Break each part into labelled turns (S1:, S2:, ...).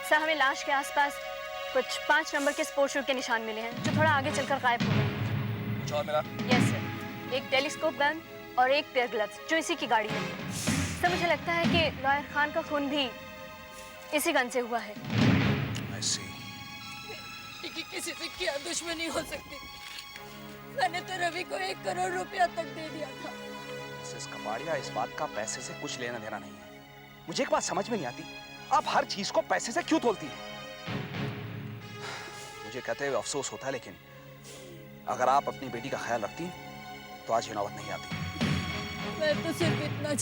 S1: Sir, हमें लाश के आसपास कुछ 5 नंबर के स्पोर्ट्स शूज के निशान मिले हैं जो थोड़ा आगे चलकर गायब हो गए।
S2: कुछ और मिला?
S1: यस सर, एक टेलीस्कोप गन और एक पेयर ग्लव्स जो इसी की गाड़ी है। सर, मुझे लगता है कि लॉयर खान का खून भी इसी गन से हुआ है।
S2: I see.
S3: बेटी की किसी से क्या दुश्मनी हो सकती थी? मैंने तो रवि को 1 करोड़ रुपया तक दे दिया था।
S2: मिसेस कपाड़िया, इस बात का पैसे से कुछ लेना देना नहीं है। मुझे एक बात समझ में नहीं आती, आप हर चीज को पैसे से क्यों तोलती हैं? मुझे कहते हुए अफसोस होता है, लेकिन अगर आप अपनी बेटी का ख्याल रखती तो आज ये नौबत नहीं आती।
S3: मैं तो सिर्फ इतना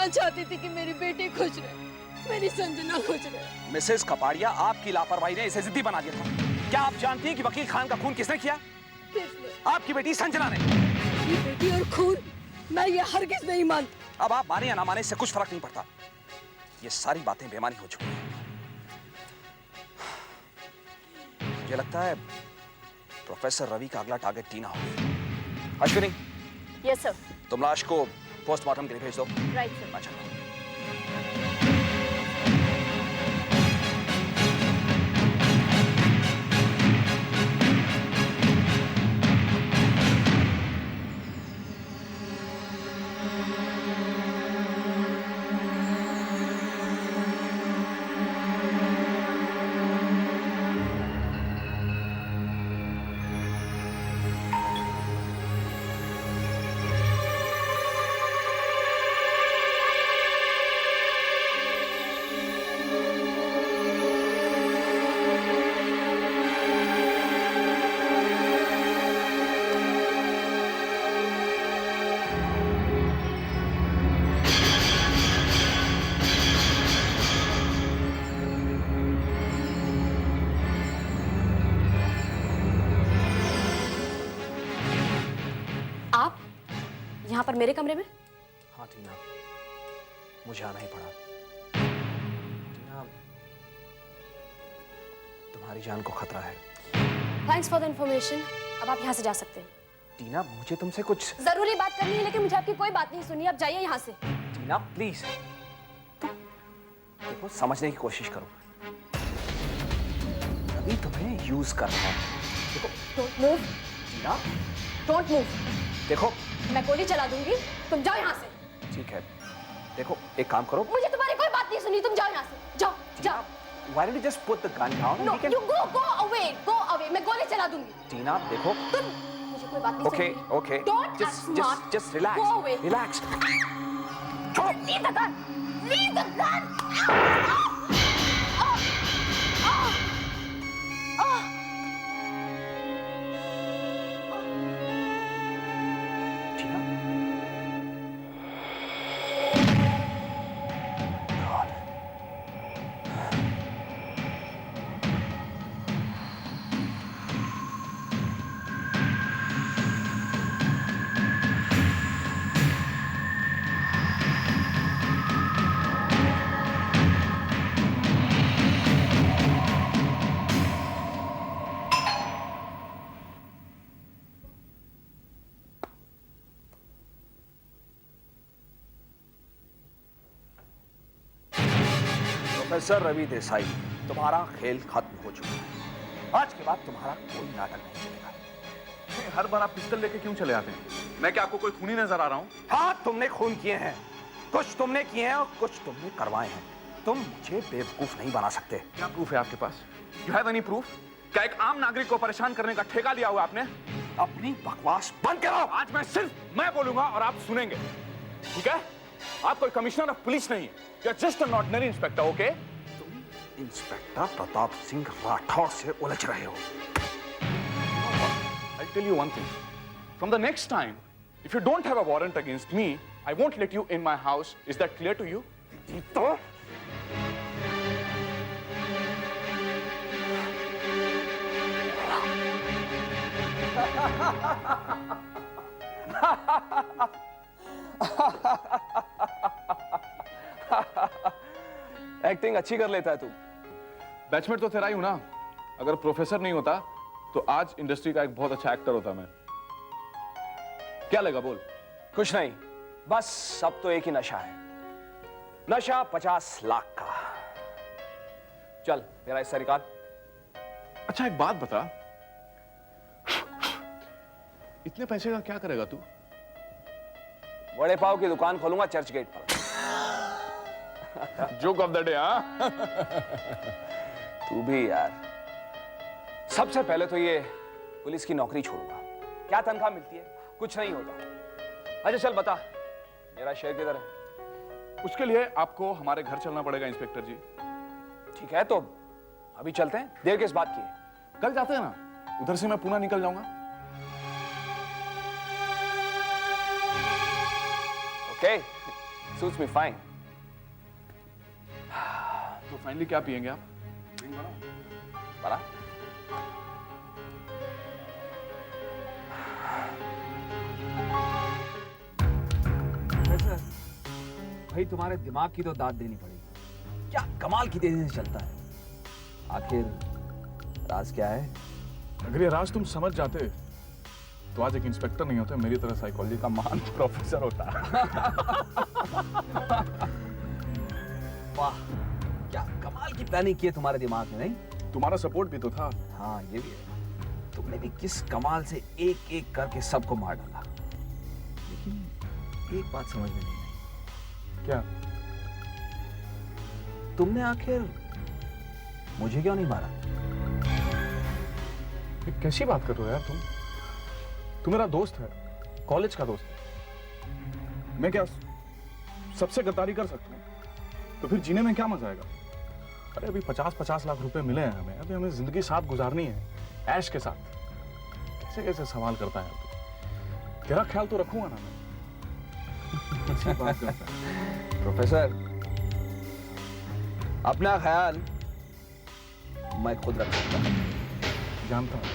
S3: चाहती थी कि मेरी बेटी खुश रहे, मेरी संजना खुश रहे।
S2: मिसेस कपाड़िया, आपकी लापरवाही ने इसे जिद्दी बना दिया था। क्या आप जानती हैं कि वकील खान का खून किसने किया?
S3: किसने?
S2: आपकी बेटी संजना ने।
S3: मेरी बेटी और खून, मैं ये हरगिज नहीं मानती।
S2: अब आप माने या ना माने, इससे कुछ फर्क नहीं पड़ता। ये सारी बातें बेमानी हो चुकी हैं। मुझे लगता है प्रोफेसर रवि का अगला टारगेट टीना होगी। Ashwini,
S1: yes sir.
S2: तुम लाश को पोस्टमार्टम के लिए भेज दो।
S1: Right sir.
S2: मैं चलता हूं।
S1: आप यहाँ पर मेरे कमरे में?
S2: हाँ टीना, मुझे आना ही पड़ा। टीना, तुम्हारी जान को खतरा है।
S1: Thanks for the information. अब आप यहाँ से जा सकते हैं।
S2: टीना, मुझे तुमसे कुछ
S1: जरूरी बात करनी है, लेकिन मुझे आपकी कोई बात नहीं सुनी। आप जाइए यहाँ से।
S2: टीना प्लीज, देखो समझने की कोशिश करो। अभी तुम्हें यूज करना है। देखो,
S1: don't move.
S2: Tina,
S1: don't move.
S2: देखो,
S1: मैं गोली चला दूंगी, तुम जाओ यहाँ से।
S2: ठीक है, देखो एक काम करो।
S1: मुझे तुम्हारी कोई बात नहीं सुनी, तुम जाओ यहाँ से। जाओ जाओ।
S2: Why don't you just put the gun down and
S1: No,
S2: we can...
S1: you go away. मैं गोली चला दूंगी।
S2: टीना, देखो।
S1: तुम मुझे कोई बात नहीं
S2: Okay,
S1: सुननी।
S2: okay.
S1: Don't act smart.
S2: Just relax.
S1: Go away.
S2: Relax.
S1: Leave the gun. Leave the gun.
S2: Tina. God. Professor Ravi Desai, तुम्हारा खेल खत्म हो चुका है। आज के बाद तुम्हारा कोई नाटक नहीं चलेगा।
S4: हर बार आप पिस्टल लेके क्यों चले आते हैं? मैं क्या आपको कोई खूनी नजर आ रहा हूँ?
S2: हाँ, तुमने खून किए हैं। कुछ तुमने किए हैं और कुछ तुमने करवाए हैं। तुम मुझे बेवकूफ नहीं बना सकते।
S4: क्या प्रूफ है आपके पास? You have any proof? क्या एक आम नागरिक को परेशान करने का ठेका लिया हुआ आपने?
S2: अपनी बकवास बंद करो।
S4: आज मैं बोलूंगा और आप सुनेंगे, ठीक है? आप कोई कमिश्नर ऑफ पुलिस नहीं है। You are just an ordinary inspector, okay?
S2: तुम इंस्पेक्टर प्रताप सिंह राठौर से उलझ रहे हो।
S4: I'll tell you one thing. From the next time, if you don't have a warrant against me, I won't let you in my house. Is that clear to you?
S2: तो acting अच्छी कर लेता है तू।
S4: बैचमेट तो तेरा ही हूं ना। अगर प्रोफेसर नहीं होता तो आज इंडस्ट्री का एक बहुत अच्छा एक्टर होता मैं। क्या लगा बोल?
S2: कुछ नहीं, बस अब तो एक ही नशा है, नशा 50 लाख का। चल मेरा हिस्सा निकाल।
S4: अच्छा एक बात बता, इतने पैसे का क्या करेगा तू?
S2: बड़े पाव की दुकान खोलूंगा चर्च गेट पर।
S4: Joke of the day. हाँ,
S2: तू भी यार। सबसे पहले तो ये पुलिस की नौकरी छोड़ूंगा। क्या तनख्वाह मिलती है? कुछ नहीं होता। अच्छा चल बता, मेरा शेयर किधर है?
S4: उसके लिए आपको हमारे घर चलना पड़ेगा इंस्पेक्टर जी।
S2: ठीक है तो अभी चलते हैं, देर किस बात की है?
S4: कल जाते हैं ना, उधर से मैं पुणे निकल जाऊंगा।
S2: Okay, suits me fine.
S4: तो फाइनली क्या पियेंगे आप?
S2: बड़ा भाई, तुम्हारे दिमाग की तो दाद देनी पड़ेगी। क्या कमाल की तेजी से चलता है। आखिर राज क्या है?
S4: अगर ये राज तुम समझ जाते तो आज एक इंस्पेक्टर नहीं होते, मेरी तरह साइकोलॉजी का महान प्रोफेसर होता।
S2: वाह, क्या कमाल की प्लानिंग की है तुम्हारे दिमाग में, नहीं?
S4: तुम्हारा सपोर्ट भी तो था।
S2: हाँ ये भी है। तुमने भी किस कमाल से एक एक करके सबको मार डाला। लेकिन एक बात समझ में नहीं आई।
S4: क्या?
S2: तुमने आखिर मुझे क्यों नहीं मारा?
S4: ये कैसी बात कर रहे हो यार तुम? तू मेरा दोस्त है, कॉलेज का दोस्त है। मैं क्या सबसे गद्दारी कर सकता हूँ? तो फिर जीने में क्या मजा आएगा? अरे अभी 50-50 लाख रुपए मिले हैं हमें, अभी हमें जिंदगी साथ गुजारनी है, ऐश के साथ। कैसे कैसे सवाल करता है तू? तेरा ख्याल तो रखूंगा ना मैं। ऐसी बात करता है।
S2: प्रोफेसर, अपना ख्याल मैं खुद रख सकता हूँ।
S4: जानता हूँ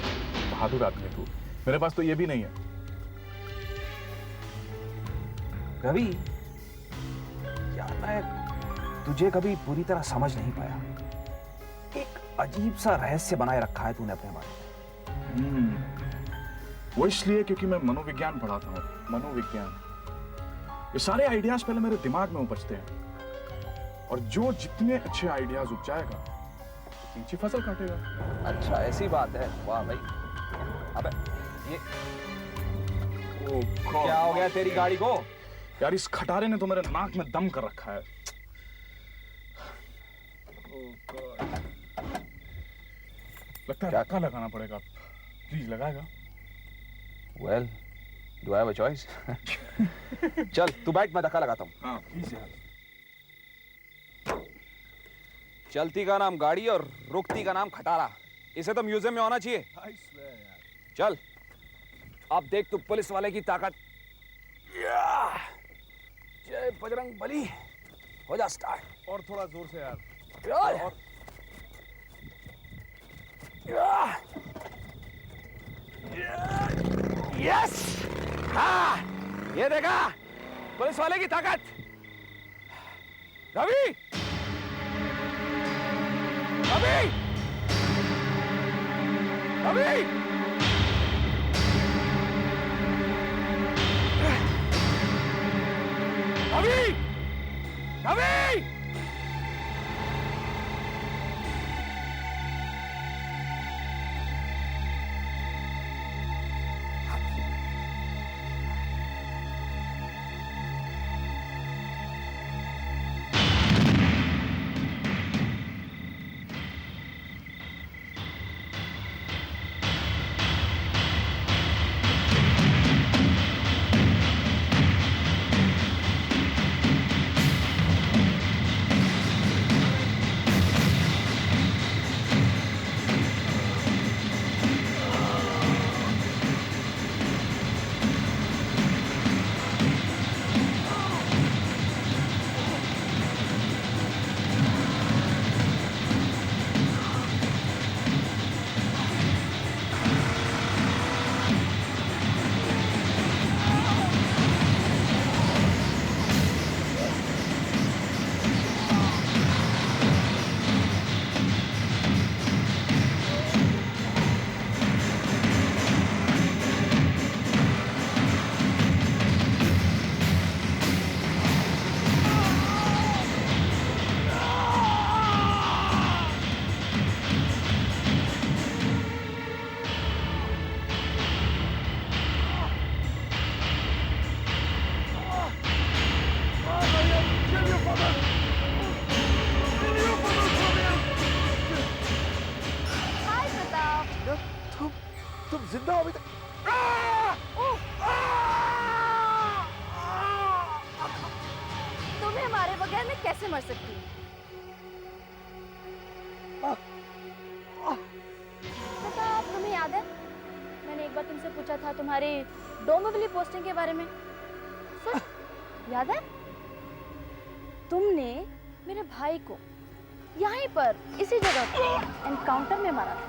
S4: बहादुर आदमी है तू, मेरे पास तो ये भी नहीं है।
S2: रवि, यार मैं तुझे कभी पूरी तरह समझ नहीं पाया। एक अजीब सा रहस्य बनाए रखा है तूने अपने बारे में।
S4: वो इसलिए क्योंकि मैं मनोविज्ञान पढ़ाता हूँ। मनोविज्ञान, ये सारे आइडियाज पहले मेरे दिमाग में उपजते हैं, और जो जितने अच्छे आइडियाज उपजाएगा उतनी अच्छी फसल काटेगा।
S2: अच्छा ऐसी बात है। वाह भाई। अबे ये क्या हो गया तेरी गाड़ी को?
S4: यार इस खटारे ने तो मेरे नाक में दम कर रखा है। लगता है धक्का लगाना पड़ेगा। प्लीज लगाएगा?
S2: Well, do I have a choice? चल तू बैठ, मैं धक्का लगाता हूँ।
S4: हाँ प्लीज यार।
S2: चलती का नाम गाड़ी और रुकती का नाम खटारा। इसे तो म्यूजियम में होना चाहिए। चल अब देख तू पुलिस वाले की ताकत। जय बजरंग बली। हो जा स्टार्ट।
S4: और थोड़ा जोर से यार।
S2: और यस, हाँ ये देखा पुलिस वाले की ताकत। रवि, रवि, रवि, रवि, रवि।
S5: बगैर मैं कैसे मर सकती हूँ? प्रताप, तुम्हें याद है मैंने एक बार तुमसे पूछा था तुम्हारी डोंबिवली पोस्टिंग के बारे में? सच याद है? तुमने मेरे भाई को यहीं पर इसी जगह पर एनकाउंटर में मारा था।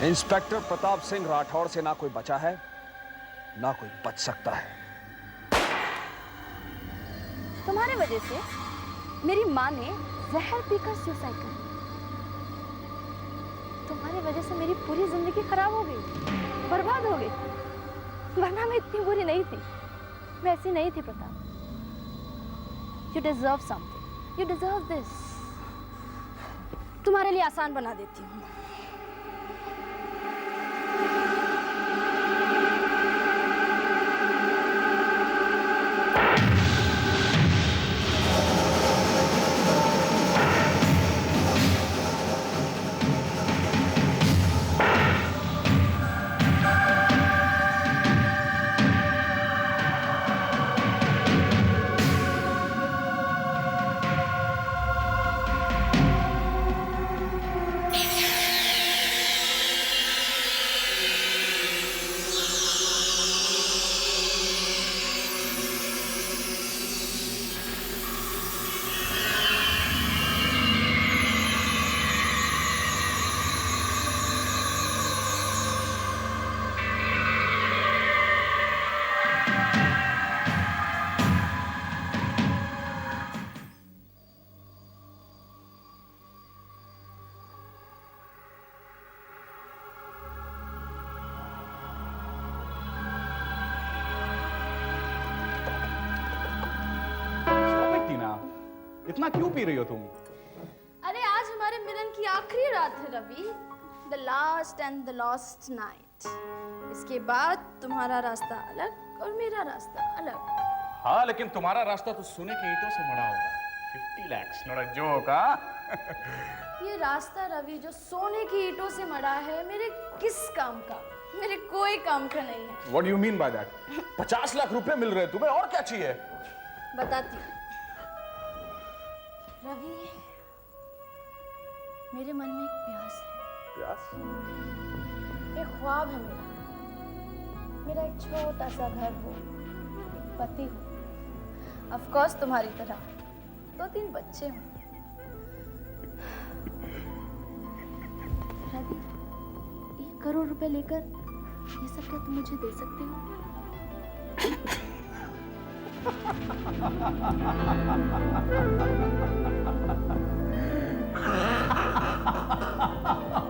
S2: इंस्पेक्टर प्रताप सिंह राठौड़ से ना कोई बचा है, ना कोई बच सकता है।
S5: तुम्हारे वजह से मेरी माँ ने जहर पीकर सुसाइड कर ली। तुम्हारी वजह से मेरी पूरी जिंदगी खराब हो गई, बर्बाद हो गई। वरना मैं इतनी बुरी नहीं थी, मैं ऐसी नहीं थी Pratap. You deserve something, you deserve this. तुम्हारे लिए आसान बना देती हूँ।
S4: इतना क्यों पी रही हो तुम?
S5: अरे आज हमारे मिलन की आखिरी रात है Ravi, the last and the last night. इसके बाद तुम्हारा रास्ता अलग और मेरा रास्ता अलग।
S4: हाँ, लेकिन तुम्हारा रास्ता तो सोने के ईंटों से मड़ा होगा। 50 lakhs, not a joke, हाँ?
S5: ये रास्ता रवि जो सोने की ईंटों से मड़ा है, मेरे किस काम का? मेरे कोई काम का नहीं है।
S4: What do you mean by that? 50 lakh रुपए मिल रहे हैं तुम्हें, और क्या चाहिए?
S5: बताती हूँ रवि, मेरे मन में एक प्यास है।
S4: प्यास?
S5: एक ख्वाब है मेरा एक छोटा सा घर हो, एक पति हो, ऑफ कोर्स तुम्हारी तरह 2-3 बच्चे हों। रवि, 1 करोड़ रुपए लेकर ये सब क्या तुम मुझे दे सकते हो?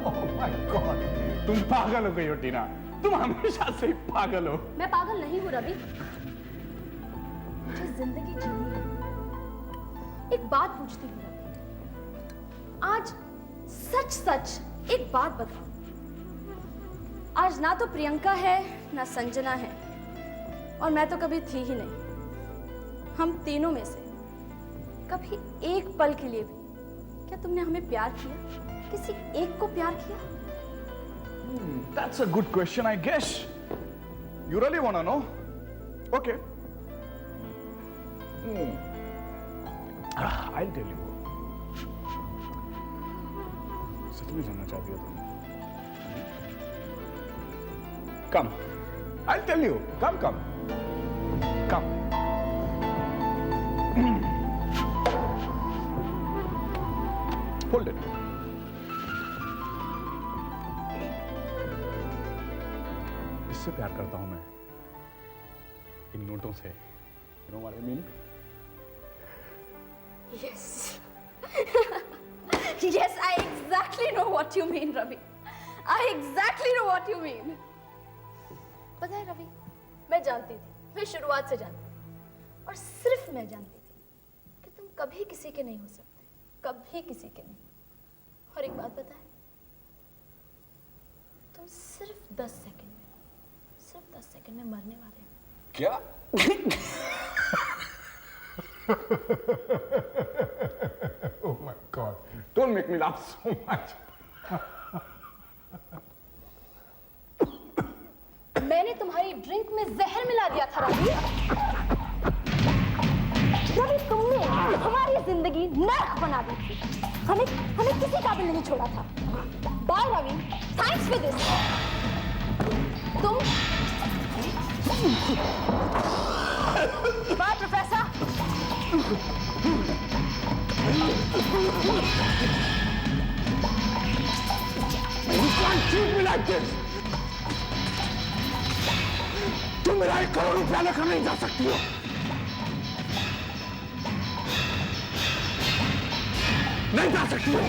S4: Oh my God, तुम पागल हो गई हो टीना, तुम हमेशा से पागल हो।
S5: मैं पागल नहीं हूँ रवि, मुझे जिंदगी जीनी है। एक बात पूछती हूँ रवि, आज सच सच एक बात बताओ। आज ना तो प्रियंका है ना संजना है, और मैं तो कभी थी ही नहीं। हम तीनों में से कभी एक पल के लिए भी क्या तुमने हमें प्यार किया? किसी एक को प्यार किया?
S4: That's a good question, I guess. You really wanna know? Okay. I'll tell you. सच में जानना चाहती हो तुम? Come. I'll tell you. Come. Come. Hold it. इससे प्यार करता हूं मैं, इन नोटों से। You know what I mean?
S5: Yes. Yes, I exactly know what you mean, Ravi. I exactly know what you mean. पता है रवि, मैं जानती थी, मैं शुरुआत से जानती थी, और सिर्फ मैं जानती थी कि तुम कभी किसी के नहीं हो सकते, कभी किसी के नहीं। और एक बात पता है, तुम सिर्फ 10 सेकंड में मरने वाले हो।
S4: क्या? Oh my God! Don't make me laugh so much.
S5: मैंने तुम्हारी ड्रिंक में जहर मिला दिया था रवि। रवि, तुमने हमारी जिंदगी नर्क बना दी थी। हमें किसी काबिल नहीं छोड़ा था। Bye Ravi, thanks for this. तुम bye professor.
S6: You can't treat me like this. तुम मेरा 1 करोड़ रुपया लेकर नहीं जा सकती हो। नहीं जा सकती हो।